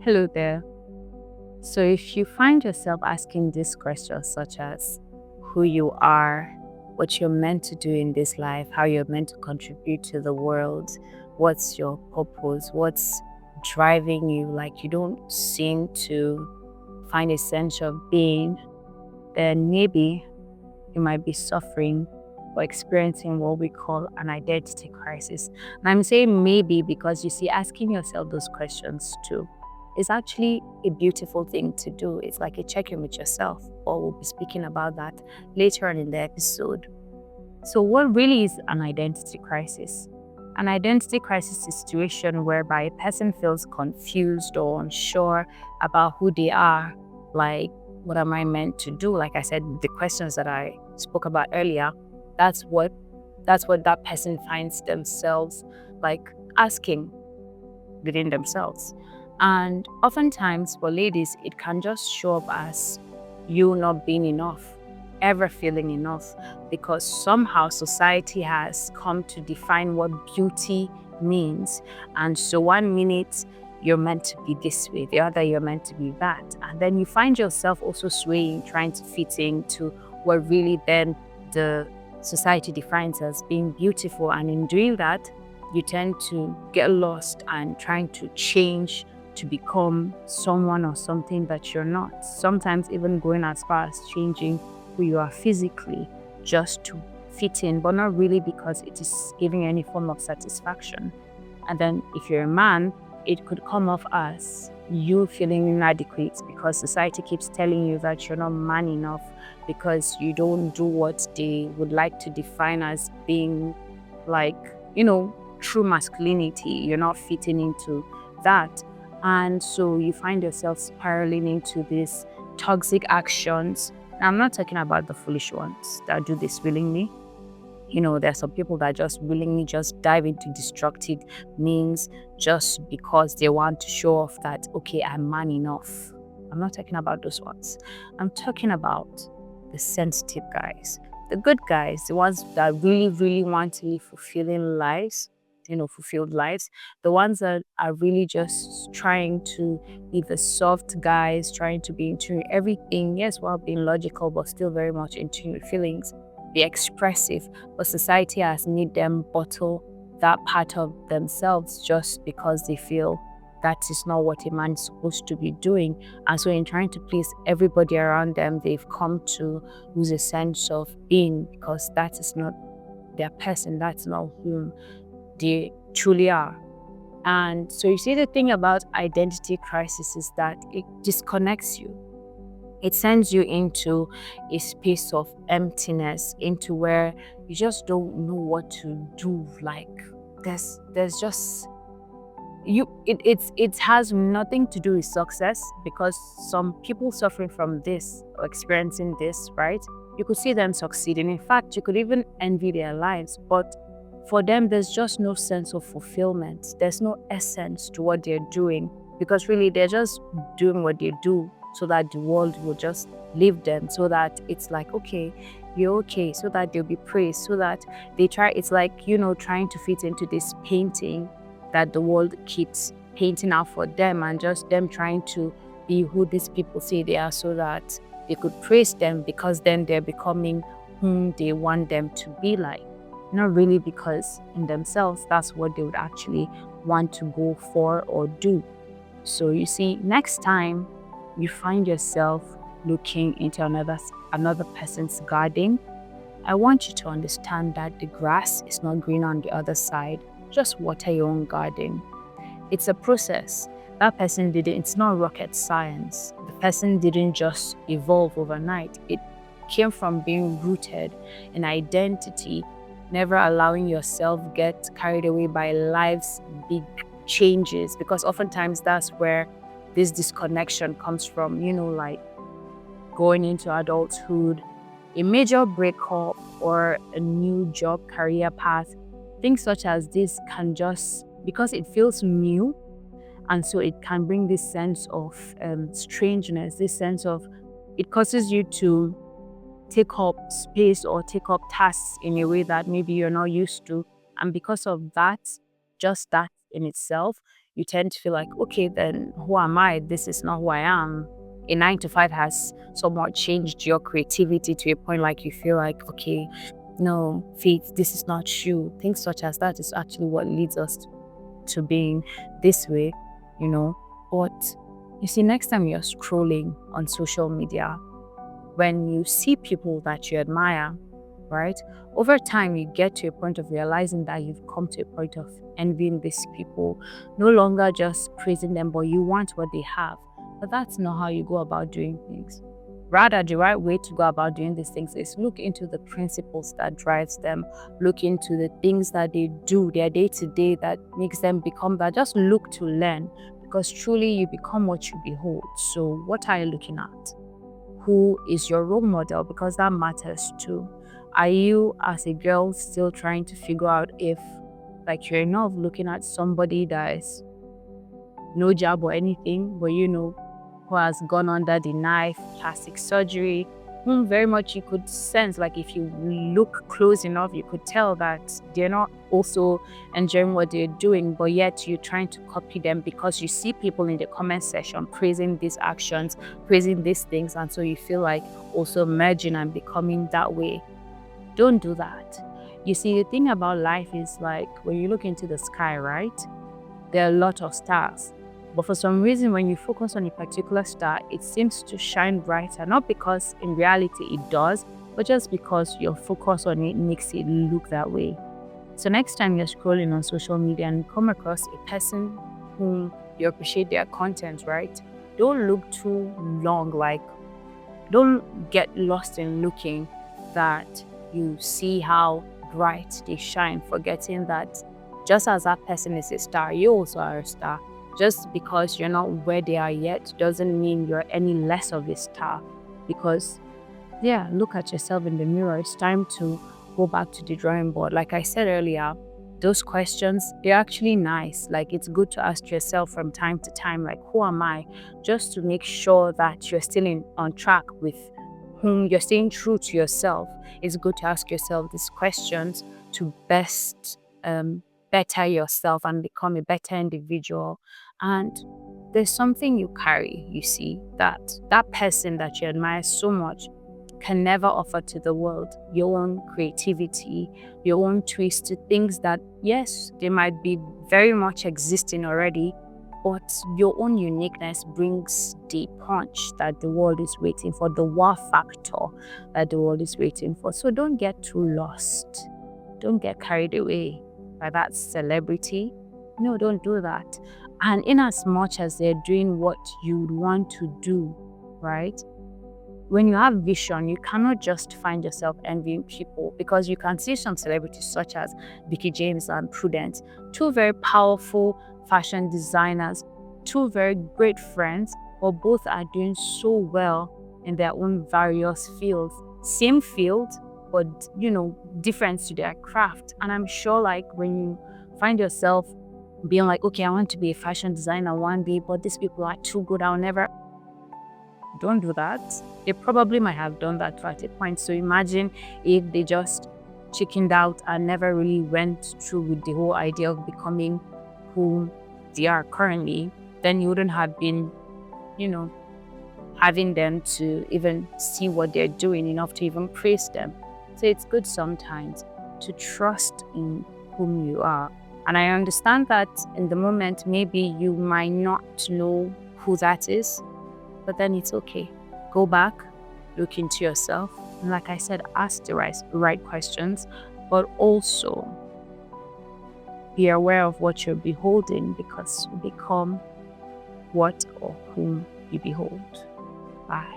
Hello there. So, if you find yourself asking these questions, such as who you are, what you're meant to do in this life, how you're meant to contribute to the world, what's your purpose, what's driving you, like you don't seem to find a sense of being, then maybe you might be suffering or experiencing what we call an identity crisis. And I'm saying maybe because you see, asking yourself those questions too is actually a beautiful thing to do. It's like a check in with yourself, or we'll be speaking about that later on in the episode. So, what really is an identity crisis? An identity crisis is a situation whereby a person feels confused or unsure about who they are. Like, what am I meant to do? Like I said, the questions that I spoke about earlier, that's what that person finds themselves like asking within themselves. And oftentimes for ladies, it can just show up as you not being enough, ever feeling enough, because somehow society has come to define what beauty means. And so one minute you're meant to be this way, the other you're meant to be that. And then you find yourself also swaying, trying to fit into what really then the society defines as being beautiful. And in doing that, you tend to get lost and trying to change to become someone or something that you're not. Sometimes even going as far as changing who you are physically just to fit in, but not really because it is giving any form of satisfaction. And then if you're a man, it could come off as you feeling inadequate because society keeps telling you that you're not man enough because you don't do what they would like to define as being like, true masculinity. You're not fitting into that. And so you find yourself spiraling into these toxic actions. Now, I'm not talking about the foolish ones that do this willingly. There are some people that just willingly just dive into destructive means just because they want to show off that, okay, I'm man enough. I'm not talking about those ones. I'm talking about the sensitive guys, the good guys, the ones that really, really want to live fulfilling lives, fulfilled lives, the ones that are really just trying to be the soft guys, trying to be in tune with everything, yes, while being logical, but still very much in tune with feelings, be expressive, but society has made them bottle that part of themselves just because they feel that is not what a man is supposed to be doing. And so in trying to please everybody around them, they've come to lose a sense of being because that is not their person, that's not whom they truly are. And so you see, the thing about identity crisis is that it disconnects you. It sends you into a space of emptiness, into where you just don't know what to do. Like there's just it has nothing to do with success, because some people suffering from this or experiencing this, right? You could see them succeeding. In fact, you could even envy their lives, but for them there's just no sense of fulfillment. There's no essence to what they're doing, because really they're just doing what they do so that the world will just leave them, so that it's like, okay, you're okay, so that they'll be praised, so that they try. It's like, trying to fit into this painting that the world keeps painting out for them, and just them trying to be who these people say they are so that they could praise them, because then they're becoming whom they want them to be like. Not really because in themselves that's what they would actually want to go for or do. So you see, next time you find yourself looking into another person's garden, I want you to understand that the grass is not green on the other side. Just water your own garden. It's a process. That person didn't, it's not rocket science. The person didn't just evolve overnight. It came from being rooted in identity, never allowing yourself get carried away by life's big changes, because oftentimes that's where this disconnection comes from, like going into adulthood, a major breakup, or a new job career path. Things such as this can just, because it feels new, and so it can bring this sense of strangeness, this sense of, it causes you to take up space or take up tasks in a way that maybe you're not used to. And because of that, just that in itself, you tend to feel like, okay, then who am I? This is not who I am. A 9 to 5 has somewhat changed your creativity to a point like you feel like, okay, no, Faith, this is not you. Things such as that is actually what leads us to being this way, you know. But you see, next time you're scrolling on social media, when you see people that you admire, right? Over time, you get to a point of realizing that you've come to a point of envying these people, no longer just praising them, but you want what they have. But that's not how you go about doing things. Rather, the right way to go about doing these things is look into the principles that drives them, look into the things that they do, their day-to-day that makes them become that. Just look to learn, because truly you become what you behold. So what are you looking at? Who is your role model? Because that matters too. Are you, as a girl, still trying to figure out if, like, you're enough looking at somebody that is no job or anything, but who has gone under the knife, plastic surgery, whom very much you could sense, like if you look close enough, you could tell that they're not also enjoying what they're doing, but yet you're trying to copy them because you see people in the comment section praising these actions, praising these things, and so you feel like also merging and becoming that way. Don't do that. You see, the thing about life is, like, when you look into the sky, right, there are a lot of stars. But for some reason, when you focus on a particular star, it seems to shine brighter. Not because in reality it does, but just because your focus on it makes it look that way. So next time you're scrolling on social media and you come across a person whom you appreciate their content, right? Don't look too long, like, don't get lost in looking that you see how bright they shine, forgetting that just as that person is a star, you also are a star. Just because you're not where they are yet doesn't mean you're any less of a star. Because, yeah, look at yourself in the mirror. It's time to go back to the drawing board. Like I said earlier, those questions, they're actually nice. Like, it's good to ask yourself from time to time, like, who am I? Just to make sure that you're still on track with whom you're staying true to yourself. It's good to ask yourself these questions to best better yourself and become a better individual. And there's something you carry, you see, that person that you admire so much can never offer to the world. Your own creativity, your own twist to things that, yes, they might be very much existing already, but your own uniqueness brings the punch that the world is waiting for, the wow factor that the world is waiting for. So don't get too lost. Don't get carried away by that celebrity. No, don't do that. And in as much as they're doing what you would want to do, right? When you have vision, you cannot just find yourself envying people, because you can see some celebrities such as Vicky James and Prudence, two very powerful fashion designers, two very great friends, but both are doing so well in their own various fields. Same field, but difference to their craft. And I'm sure, like, when you find yourself being like, okay, I want to be a fashion designer one day, but these people are too good, I'll never. Don't do that. They probably might have done that at a point. So imagine if they just chickened out and never really went through with the whole idea of becoming who they are currently, then you wouldn't have been, having them to even see what they're doing enough to even praise them. So it's good sometimes to trust in whom you are. And I understand that in the moment, maybe you might not know who that is, but then it's okay. Go back, look into yourself, and like I said, ask the right questions, but also be aware of what you're beholding, because you become what or whom you behold. Bye.